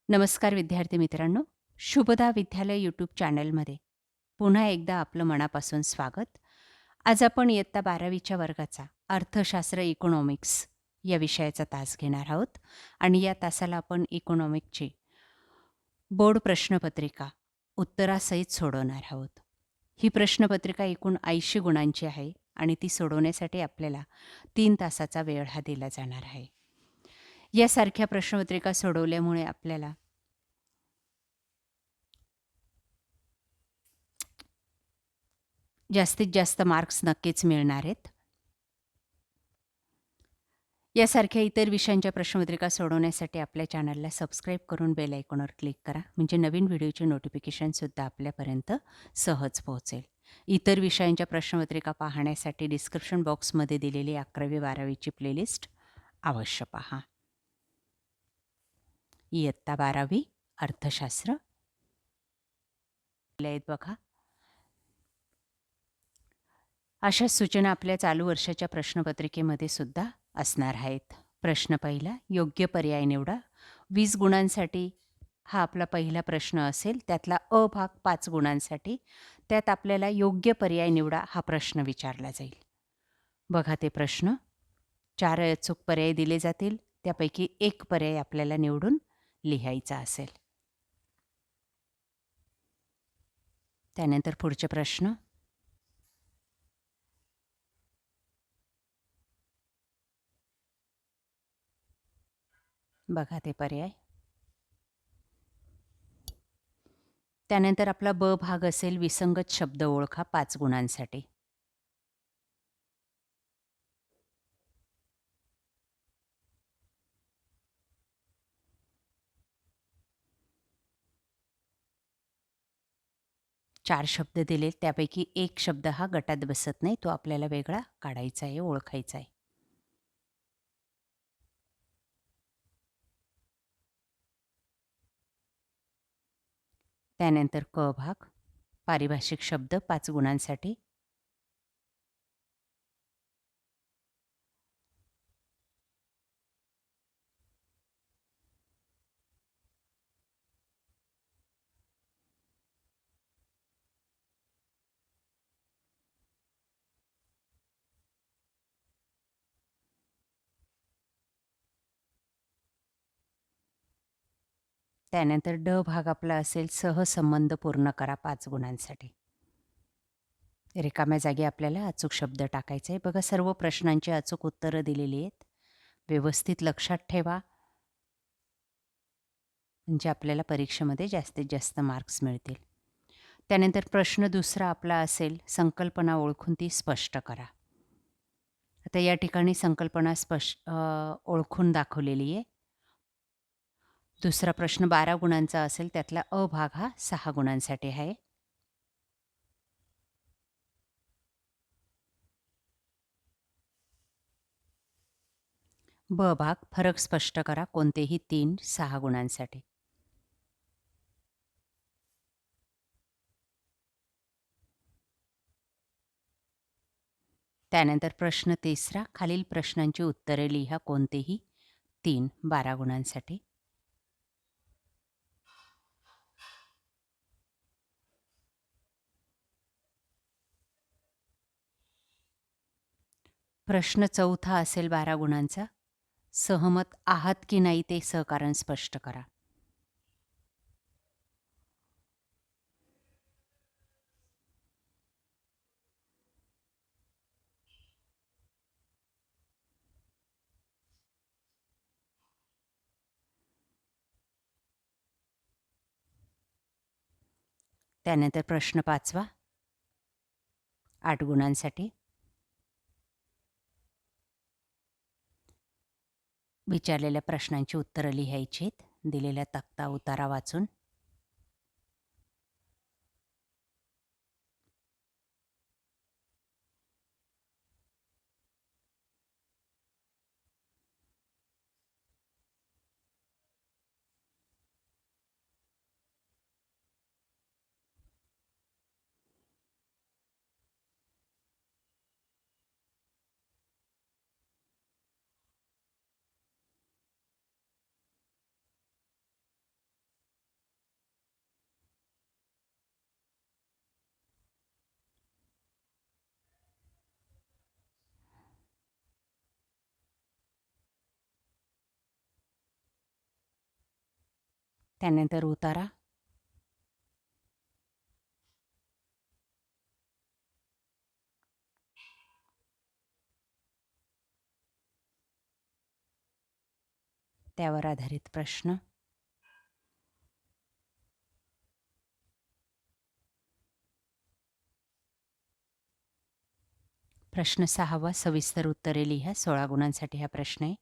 नमस्कार विद्यार्थी मित्रांनो, शुभदा विद्यालय यूट्यूब चॅनलमध्ये पुन्हा एकदा आपलं मनापासून स्वागत. आज आपण इयत्ता 12वीच्या वर्गाचा अर्थशास्त्र इकॉनॉमिक्स या विषयाचा तास घेणार आहोत आणि या तासाला आपण इकॉनॉमिकची बोर्ड प्रश्नपत्रिका उत्तरासहित सोडवणार आहोत. ही प्रश्नपत्रिका एकूण 80 गुणांची आहे आणि ती सोडवण्यासाठी आपल्याला 3 तासाचा वेळ हा दिला जाणार आहे. यासारख्या प्रश्नपत्रिका सोडवल्यामुळे आपल्याला जास्तीत जास्त मार्क्स नक्कीच मिळणार आहेत. यासारख्या इतर विषयांच्या प्रश्नपत्रिका सोडवण्यासाठी आपल्या चॅनलला सबस्क्राईब करून बेल आयकॉनवर क्लिक करा, म्हणजे नवीन व्हिडिओचे नोटिफिकेशनसुद्धा आपल्यापर्यंत सहज पोहोचेल. इतर विषयांच्या प्रश्नपत्रिका पाहण्यासाठी डिस्क्रिप्शन बॉक्समध्ये दिलेली 11वी-12वीची प्लेलिस्ट अवश्य पहा. इयत्ता 12वी अर्थशास्त्र आहेत बघा. अशा सूचना आपल्या चालू वर्षाच्या प्रश्नपत्रिकेमध्ये सुद्धा असणार आहेत. प्रश्न पहिला, योग्य पर्याय निवडा. 20 गुणांसाठी हा आपला पहिला प्रश्न असेल. त्यातला अ भाग 5 गुणांसाठी. त्यात आपल्याला योग्य पर्याय निवडा हा प्रश्न विचारला जाईल. बघा ते प्रश्न. 4 अचूक पर्याय दिले जातील. त्यापैकी एक पर्याय आपल्याला निवडून लिहायचा असेल. त्यानंतर पुढचे प्रश्न. बघा ते पर्याय. त्यानंतर आपला ब भाग असेल, विसंगत शब्द ओळखा 5 गुणांसाठी. चार शब्द दिलेत, त्यापैकी एक शब्द हा गटात बसत नाही, तो आपल्याला वेगळा काढायचा आहे, ओळखायचा आहे. त्यानंतर क भाग, पारिभाषिक शब्द 5 गुणांसाठी. त्यानंतर ड भाग आपला असेल, सहसंबंध पूर्ण करा 5 गुणांसाठी. रिकाम्या जागी आपल्याला अचूक शब्द टाकायचे आहे. बघा, सर्व प्रश्नांची अचूक उत्तरं दिलेली आहेत. व्यवस्थित लक्षात ठेवा, म्हणजे आपल्याला परीक्षेमध्ये जास्तीत जास्त मार्क्स मिळतील. त्यानंतर प्रश्न दुसरा आपला असेल, संकल्पना ओळखून ती स्पष्ट करा. आता या ठिकाणी संकल्पना ओळखून दाखवलेली आहे. दुसरा प्रश्न 12 गुणांचा असेल, त्यातला अ भाग हा 6 गुणांसाठी आहे. ब भाग, फरक स्पष्ट करा कोणतेही 3 6 गुणांसाठी. त्यानंतर प्रश्न तिसरा, खालील प्रश्नांची उत्तरे लिहा कोणतेही 3 12 गुणांसाठी. प्रश्न चौथा असेल 12 गुणांचा, सहमत आहात की नाही ते सहकारण स्पष्ट करा. त्यानंतर प्रश्न पाचवा 8 गुणांसाठी. विचारलेल्या प्रश्नांची उत्तरं लिहायची आहेत, दिलेला तक्ता उतारा वाचून. त्यानंतर उतारा, त्यावर आधारित प्रश्न, प्रश्न 6वा सविस्तर उत्तरे लिहा. 16 गुणांसाठी हा प्रश्न आहे.